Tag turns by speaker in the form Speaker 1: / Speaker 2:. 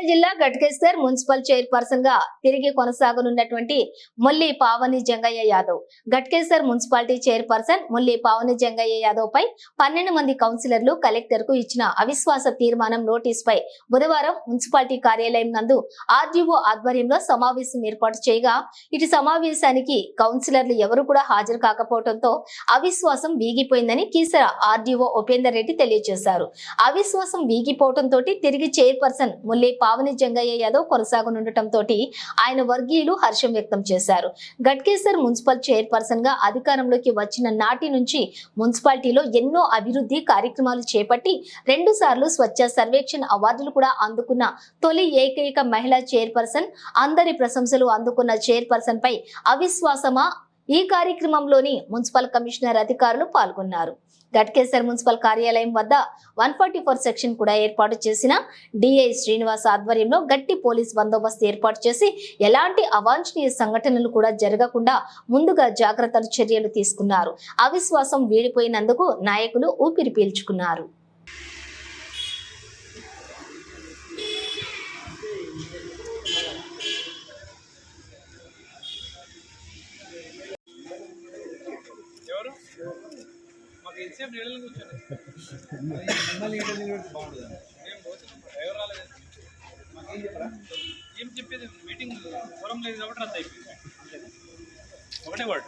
Speaker 1: జిల్లా Ghatkesar municipal chairperson గా తిరిగి కొనసాగనున్నటువంటి ముల్లి పావని జంగయ్య యాదవ్ గట్కేసర్ మున్సిపాలిటీ చైర్పర్సన్ ముల్లి పావని జంగయ్య యాదవ్ పై 12 మంది కౌన్సిలర్లు కలెక్టర్ కు ఇచ్చిన అవిశ్వాస తీర్మానం నోటీస్ పై బుధవారం మున్సిపాలిటీ కార్యాలయం నందు ఆర్డీఓ ఆధ్వర్యంలో సమావేశం ఏర్పాటు చేయగా ఇటు సమావేశానికి కౌన్సిలర్లు ఎవరు కూడా హాజరు కాకపోవడంతో అవిశ్వాసం వీగిపోయిందని కీసర ఆర్డీఓ ఉపేందర్ రెడ్డి తెలియజేశారు. అవిశ్వాసం వీగిపోవడంతో తిరిగి చైర్పర్సన్ ముల్లి పావని జంగయ్య యాదవ్ కొనసాగనుండటంతో ఆయన వర్గీయులు హర్షం వ్యక్తం చేశారు. గట్కేసర్ మున్సిపల్ చైర్పర్సన్ గా అధికారంలోకి వచ్చిన నాటి నుంచి మున్సిపాలిటీలో ఎన్నో అభివృద్ధి కార్యక్రమాలు చేపట్టి 2 సార్లు స్వచ్ఛ సర్వేక్షణ అవార్డులు కూడా అందుకున్న తొలి ఏకైక మహిళా చైర్పర్సన్, అందరి ప్రశంసలు అందుకున్న చైర్పర్సన్ పై అవిశ్వాసమా? ఈ కార్యక్రమంలోని మున్సిపల్ కమిషనర్ అధికారులు పాల్గొన్నారు. గట్కేసర్ మున్సిపల్ కార్యాలయం వద్ద 144 సెక్షన్ కూడా ఏర్పాటు చేసిన డిఐ శ్రీనివాస్ ఆధ్వర్యంలో గట్టి పోలీస్ బందోబస్తు ఏర్పాటు చేసి ఎలాంటి అవాంఛనీయ సంఘటనలు కూడా జరగకుండా ముందుగా జాగ్రత్తలు చర్యలు తీసుకున్నారు. అవిశ్వాసం వీడిపోయినందుకు నాయకులు ఊపిరి పీల్చుకున్నారు.
Speaker 2: ఏం చెప్పేది మీటింగ్ ఫోరం లేదు కాబట్టి రద్దు అయిపోయింది. ఒకటే వర్డ్